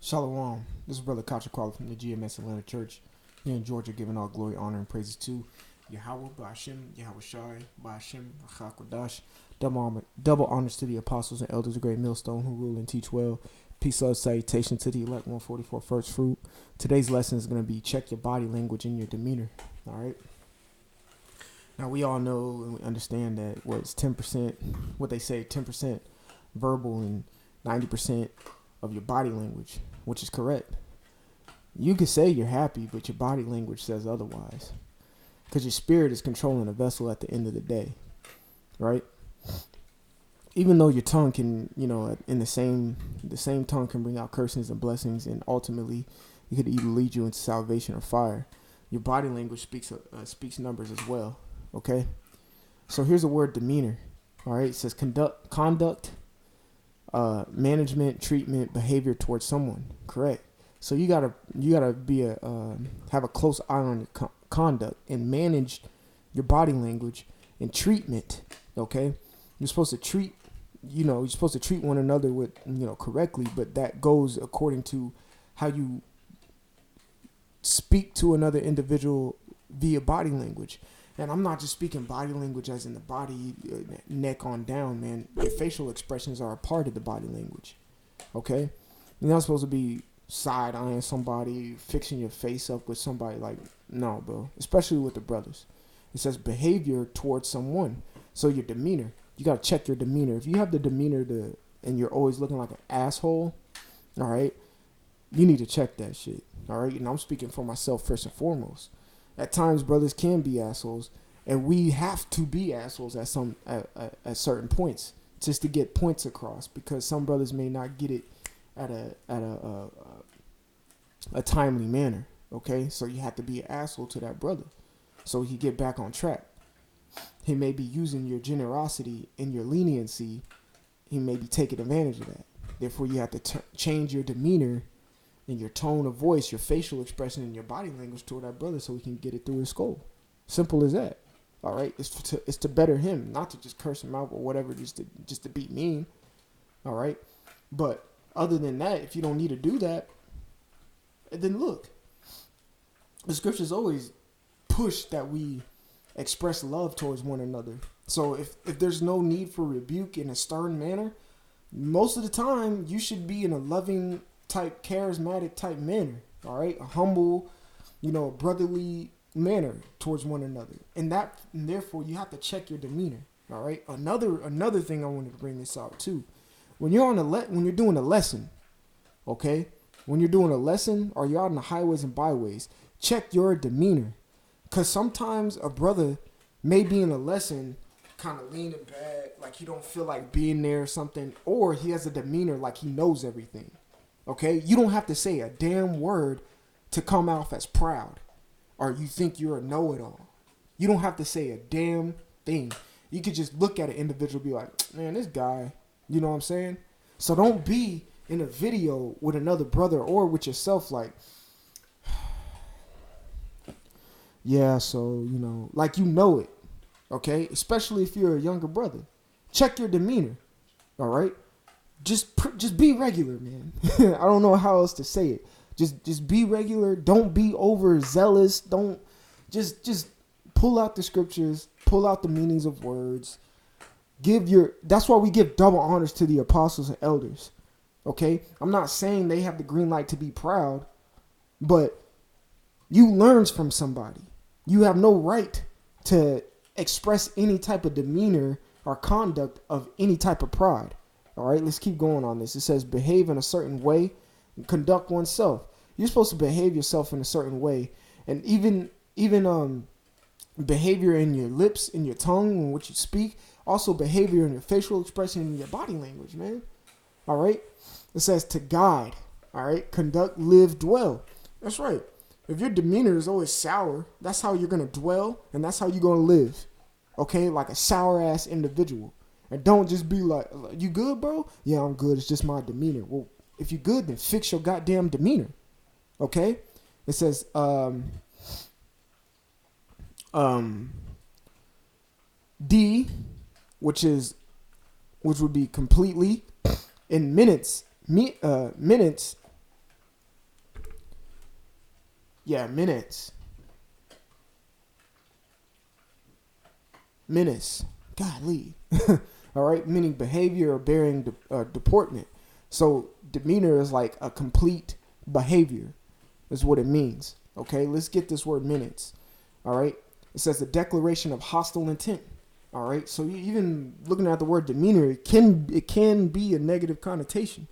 Shalom. This is Brother Kachakwala from the GMS Atlanta Church here in Georgia, giving all glory, honor, and praises to Yahweh, Ba'ashem, Yahweh Shai, Ba'ashem, Chakwadash. Double honors to the apostles and elders of Great Millstone who rule and teach well. Peace, love, salutation to the elect 144 first fruit. Today's lesson is going to be check your body language and your demeanor. All right. Now, we all know and we understand that it's 10%, what they say, 10% verbal and 90% of your body language, which is correct. You can say you're happy, but your body language says otherwise. Because your spirit is controlling the vessel at the end of the day, right? Even though your tongue can, in the same tongue can bring out cursings and blessings, and ultimately it could either lead you into salvation or fire. Your body language speaks numbers as well. Okay, so here's the word demeanor. All right, it says conduct, management, treatment, behavior towards someone. Correct. So you gotta be have a close eye on your conduct and manage your body language and treatment. Okay, you're supposed to treat one another with correctly, but that goes according to how you speak to another individual via body language. And I'm not just speaking body language as in the body, neck on down, man. Your facial expressions are a part of the body language, okay? You're not supposed to be side-eyeing somebody, fixing your face up with somebody. Like, no, bro. Especially with the brothers. It says behavior towards someone. So your demeanor. You got to check your demeanor. If you have the demeanor and you're always looking like an asshole, all right, you need to check that shit, all right? And I'm speaking for myself first and foremost. At times, brothers can be assholes, and we have to be assholes at certain points just to get points across. Because some brothers may not get it at a timely manner. Okay, so you have to be an asshole to that brother so he get back on track. He may be using your generosity and your leniency. He may be taking advantage of that. Therefore, you have to change your demeanor and your tone of voice, your facial expression, and your body language toward that brother so he can get it through his skull. Simple as that. All right, it's to better him, not to just curse him out or whatever, just to be mean. All right, but other than that, if you don't need to do that, then look, the scriptures always push that we express love towards one another. So if there's no need for rebuke in a stern manner, most of the time you should be in a loving type, charismatic type manner, all right, a humble, brotherly manner towards one another, and therefore you have to check your demeanor, all right. Another thing I wanted to bring this out too, when you're doing a lesson, okay, when you're doing a lesson or you're out on the highways and byways, check your demeanor, because sometimes a brother may be in a lesson kind of leaning back, like he don't feel like being there or something, or he has a demeanor like he knows everything. Okay, you don't have to say a damn word to come off as proud or you think you're a know-it-all. You don't have to say a damn thing. You could just look at an individual and be like, man, this guy, you know what I'm saying? So don't be in a video with another brother or with yourself like, yeah, so, like it, okay? Especially if you're a younger brother. Check your demeanor, all right? Just be regular, man. I don't know how else to say it. Just be regular. Don't be overzealous. Don't just pull out the scriptures, pull out the meanings of words. That's why we give double honors to the apostles and elders. Okay? I'm not saying they have the green light to be proud, but you learn from somebody. You have no right to express any type of demeanor or conduct of any type of pride. All right, let's keep going on this. It says behave in a certain way and conduct oneself. You're supposed to behave yourself in a certain way. And even behavior in your lips, in your tongue, and what you speak. Also behavior in your facial expression and your body language, man. All right. It says to guide. All right. Conduct, live, dwell. That's right. If your demeanor is always sour, that's how you're going to dwell and that's how you're going to live. Okay. Like a sour ass individual. And don't just be like, you good, bro? Yeah, I'm good. It's just my demeanor. Well, if you good, then fix your goddamn demeanor. Okay? It says, D, which would be completely, in minutes, Yeah, menace. Menace. Golly. All right, meaning behavior or bearing deportment. So demeanor is like a complete behavior, is what it means. Okay, let's get this word menace. All right, it says the declaration of hostile intent. All right, so even looking at the word demeanor, it can be a negative connotation.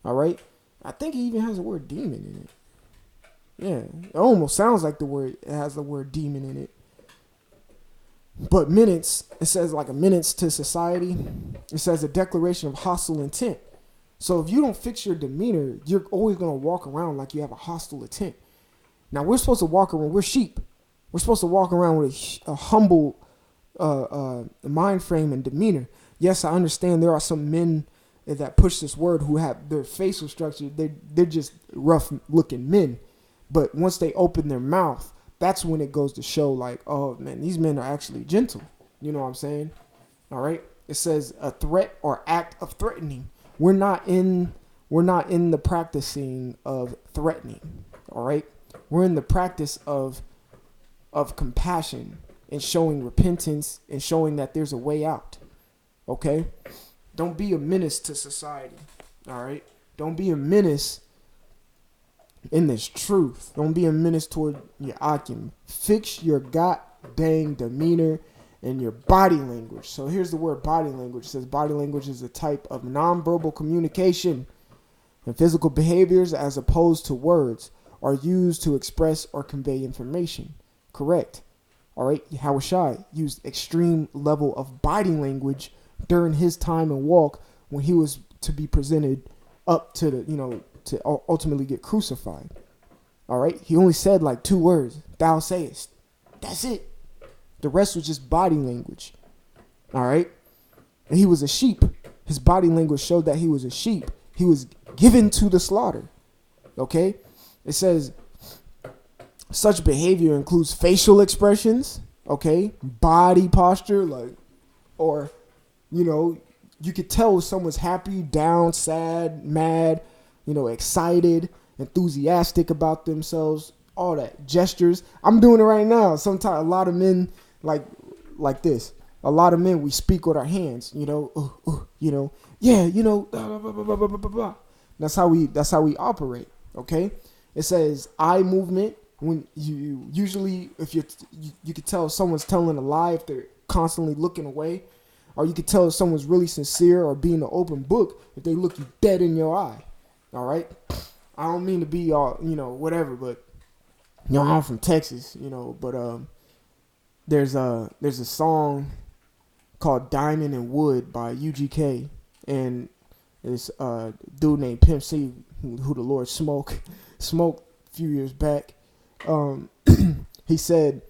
All right, I think it even has the word demon in it. Yeah, it almost sounds like it has the word demon in it. But menace, it says like a menace to society. It says a declaration of hostile intent. So if you don't fix your demeanor, you're always going to walk around like you have a hostile intent. Now we're supposed to walk around, we're sheep. We're supposed to walk around with a humble mind frame and demeanor. Yes, I understand there are some men that push this word who have their facial structure. They're just rough looking men. But once they open their mouth, that's when it goes to show like, oh man, these men are actually gentle. You know what I'm saying? All right. It says a threat or act of threatening. We're not in the practicing of threatening. All right. We're in the practice of compassion and showing repentance and showing that there's a way out. Okay. Don't be a menace to society. All right. Don't be a menace in this truth. Don't be a menace toward your akim. Fix your goddamn demeanor and your body language. So here's the word body language. It says body language is a type of nonverbal communication, and physical behaviors as opposed to words are used to express or convey information. Correct. All right. Hawashai used extreme level of body language during his time and walk when he was to be presented up to to ultimately get crucified. All right. He only said like 2 words. Thou sayest. That's it. The rest was just body language. All right. And he was a sheep. His body language showed that he was a sheep. He was given to the slaughter. Okay. It says such behavior includes facial expressions. Okay. Body posture, or, you could tell if someone's happy, down, sad, mad, excited, enthusiastic about themselves, all that. Gestures. I'm doing it right now. Sometimes a lot of men like this. A lot of men, we speak with our hands, yeah, blah, blah, blah, blah, blah, blah, blah. That's how we operate. Okay. It says eye movement. When you usually, if you could tell if someone's telling a lie if they're constantly looking away, or you could tell if someone's really sincere or being an open book if they look you dead in your eye. All right. I don't mean to be all, whatever, but I'm from Texas, but there's a song called Diamond and Wood by UGK, and this dude named Pimp C who the Lord smoked a few years back. He said,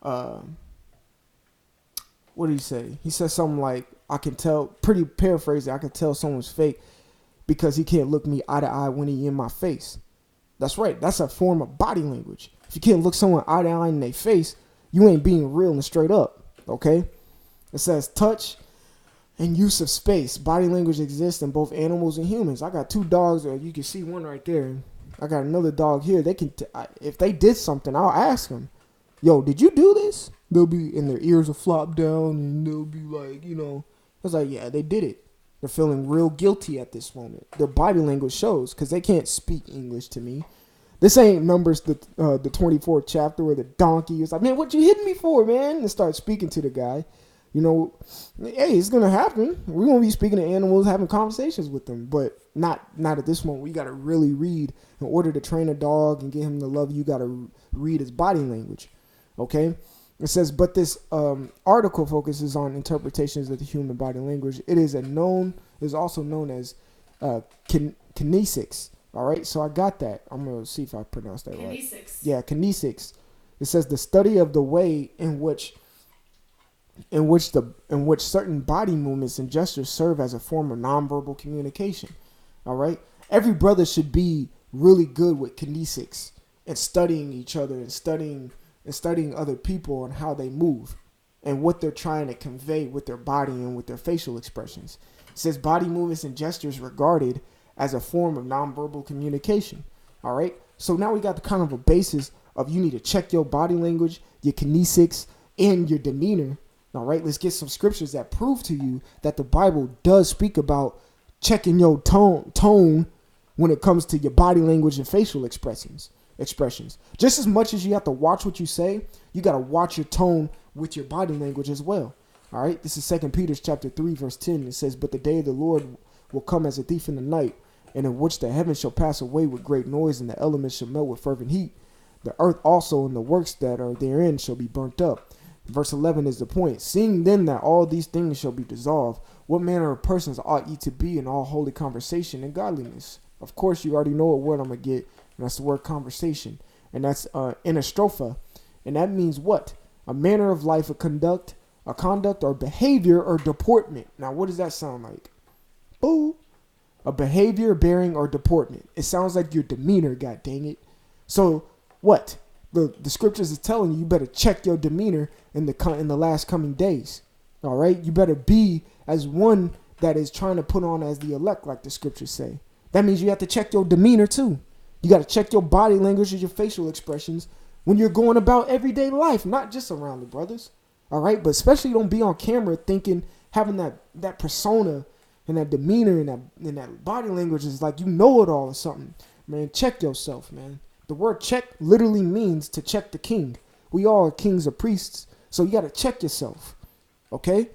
what did he say? He said something like, I can tell, pretty paraphrasing, I can tell someone's fake because he can't look me eye to eye when he in my face. That's right. That's a form of body language. If you can't look someone eye to eye in their face, you ain't being real and straight up. Okay. It says touch and use of space. Body language exists in both animals and humans. I got 2 dogs. You can see one right there. I got another dog here. They can, if they did something, I'll ask them, yo, did you do this? They'll be, and their ears will flop down and they'll be like, I was like, yeah, they did it. They're feeling real guilty at this moment. Their body language shows because they can't speak English to me. This ain't Numbers, the 24th chapter where the donkey is like, man, what you hitting me for, man? And start speaking to the guy. Hey, it's going to happen. We're going to be speaking to animals, having conversations with them, but not at this moment. We got to really read. In order to train a dog and get him to love you, got to read his body language. Okay? It says, but this article focuses on interpretations of the human body language. It is also known as kinesics. All right, so I got that. I'm gonna see if I pronounced that right. Kinesics. Yeah, kinesics. It says the study of the way in which certain body movements and gestures serve as a form of nonverbal communication. All right, every brother should be really good with kinesics and studying each other and studying other people and how they move and what they're trying to convey with their body and with their facial expressions. It says body movements and gestures regarded as a form of nonverbal communication. All right. So now we got the kind of a basis of you need to check your body language, your kinesics, and your demeanor. All right. Let's get some scriptures that prove to you that the Bible does speak about checking your tone when it comes to your body language and facial expressions. Just as much as you have to watch what you say, you got to watch your tone with your body language as well. All right. This is 2 Peter chapter 3, verse 10. It says, "But the day of the Lord will come as a thief in the night, and in which the heavens shall pass away with great noise, and the elements shall melt with fervent heat. The earth also and the works that are therein shall be burnt up." Verse 11 is the point. "Seeing then that all these things shall be dissolved, what manner of persons ought ye to be in all holy conversation and godliness?" Of course, you already know what word I'm going to get, and that's the word conversation. And that's anastropha. And that means what? A manner of life, a conduct or behavior or deportment. Now, what does that sound like? Boo. A behavior, bearing, or deportment. It sounds like your demeanor, god dang it. So, what? The scriptures is telling you better check your demeanor in the last coming days. All right? You better be as one that is trying to put on as the elect, like the scriptures say. That means you have to check your demeanor too. You got to check your body language and your facial expressions when you're going about everyday life, not just around the brothers. All right? But especially don't be on camera having that persona and that demeanor and that body language is like you know it all or something. Man, check yourself, man. The word check literally means to check the king. We all are kings or priests, so you got to check yourself. Okay?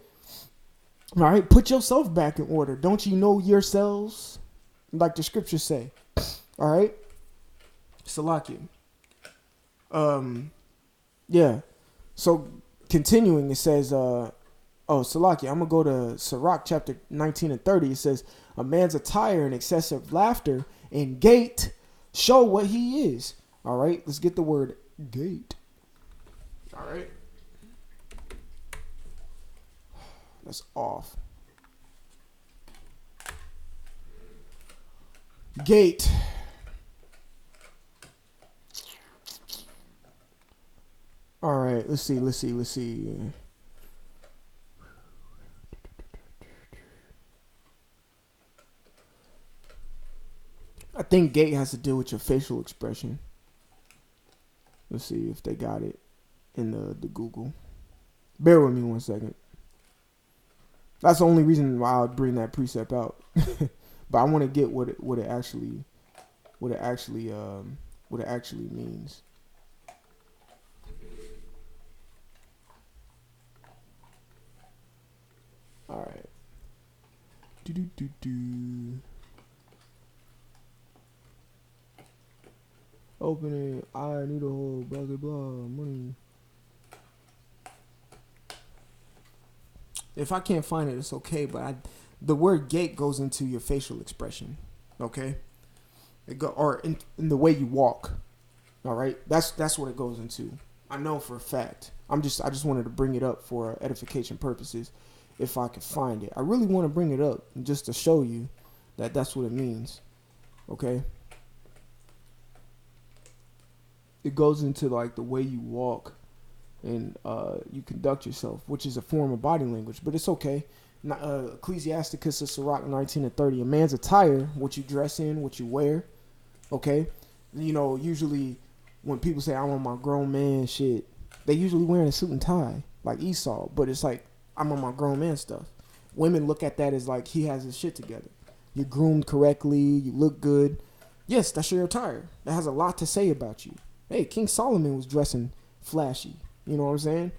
All right? Put yourself back in order. Don't you know yourselves? Like the scriptures say. All right? Salakia. Yeah. So, continuing, it says, Salakia, I'm going to go to Sirach chapter 19 and 30. It says, "A man's attire and excessive laughter and gait show what he is." All right, let's get the word gait. All right. That's off. Gait. All right, let's see. I think gait has to do with your facial expression. Let's see if they got it in the Google. Bear with me 1 second. That's the only reason why I would bring that precept out. But I want to get what it actually means. All right. Opening, I need a whole blah blah blah money. If I can't find it, it's okay. But the word gait goes into your facial expression. Okay, or in the way you walk. All right, that's what it goes into. I know for a fact. I just wanted to bring it up for edification purposes. If I could find it, I really want to bring it up just to show you that that's what it means. Okay. It goes into like the way you walk and you conduct yourself, which is a form of body language, but it's okay. Ecclesiasticus of Sirach 19 and 30. "A man's attire, what you dress in, what you wear." Okay. You know, usually when people say I want my grown man shit, they usually wearing a suit and tie like Esau, but it's like I'm on my grown man stuff. Women look at that as like he has his shit together. You're groomed correctly, you look good. Yes, that's your attire. That has a lot to say about you. Hey, King Solomon was dressing flashy. You know what I'm saying?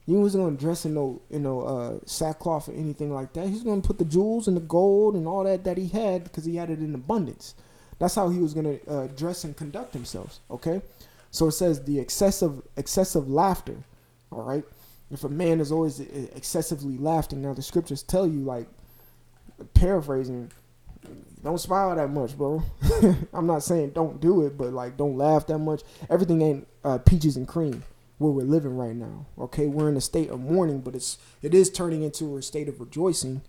He wasn't going to dress in no sackcloth or anything like that. He's going to put the jewels and the gold and all that he had because he had it in abundance. That's how he was going to dress and conduct himself. Okay? So it says the excessive laughter. All right? If a man is always excessively laughing, now the scriptures tell you, like, paraphrasing, don't smile that much, bro. I'm not saying don't do it, but like don't laugh that much. Everything ain't peaches and cream where we're living right now. Okay, we're in a state of mourning, but it is turning into a state of rejoicing.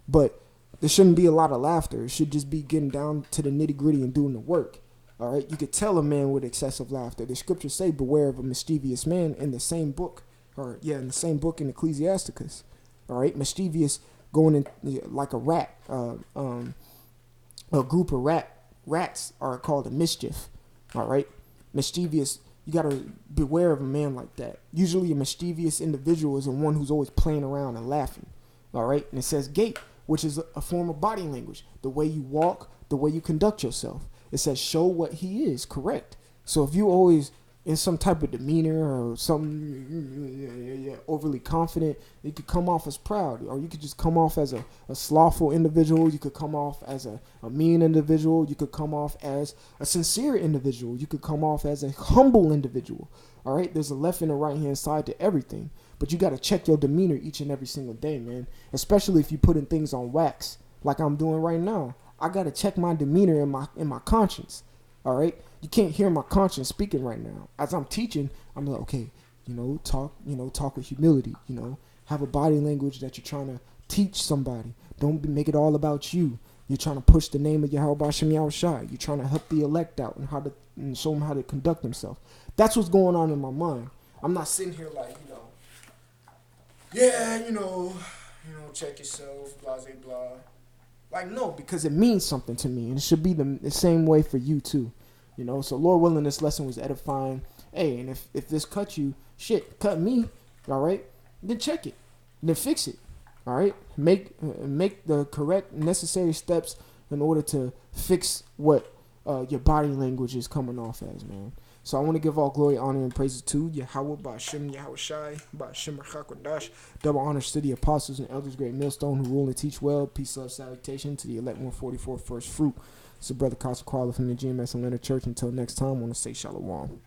But there shouldn't be a lot of laughter. It should just be getting down to the nitty gritty and doing the work. All right, you could tell a man with excessive laughter. The scriptures say, "Beware of a mischievous man," in the same book, in the same book in Ecclesiasticus. All right, mischievous, going in like a rat. A group of rats are called a mischief. All right, mischievous. You gotta beware of a man like that. Usually, a mischievous individual is the one who's always playing around and laughing. All right, and it says gait, which is a form of body language, the way you walk, the way you conduct yourself. It says show what he is, correct. So if you always in some type of demeanor or something overly confident, you could come off as proud, or you could just come off as a slothful individual. You could come off as a mean individual. You could come off as a sincere individual. You could come off as a humble individual. All right, there's a left and a right hand side to everything, but you got to check your demeanor each and every single day, man. Especially if you're putting things on wax, like I'm doing right now. I got to check my demeanor in my conscience. All right, you can't hear my conscience speaking right now. As I'm teaching, I'm like, okay, talk with humility. Have a body language that you're trying to teach somebody. Don't make it all about you. You're trying to push the name of Yahweh Shem Yahushai. You're trying to help the elect out and show them how to conduct themselves. That's what's going on in my mind. I'm not sitting here like, check yourself, blah, blah, blah. Like, no, because it means something to me, and it should be the same way for you too. So Lord willing, this lesson was edifying. Hey, and if this cut you, cut me, all right? Then check it, then fix it, all right? Make the correct necessary steps in order to fix what your body language is coming off as, man. So I want to give all glory, honor, and praises to Yahweh, Ba'ashem, Yahushai, Ba'ashem, Rachakwadash. Double honors to the apostles and elders, great millstone, who rule and teach well. Peace, love, salutation to the elect 144 first fruit. It's your brother Costa Carla from the GMS Atlanta Church. Until next time, I want to say shalom.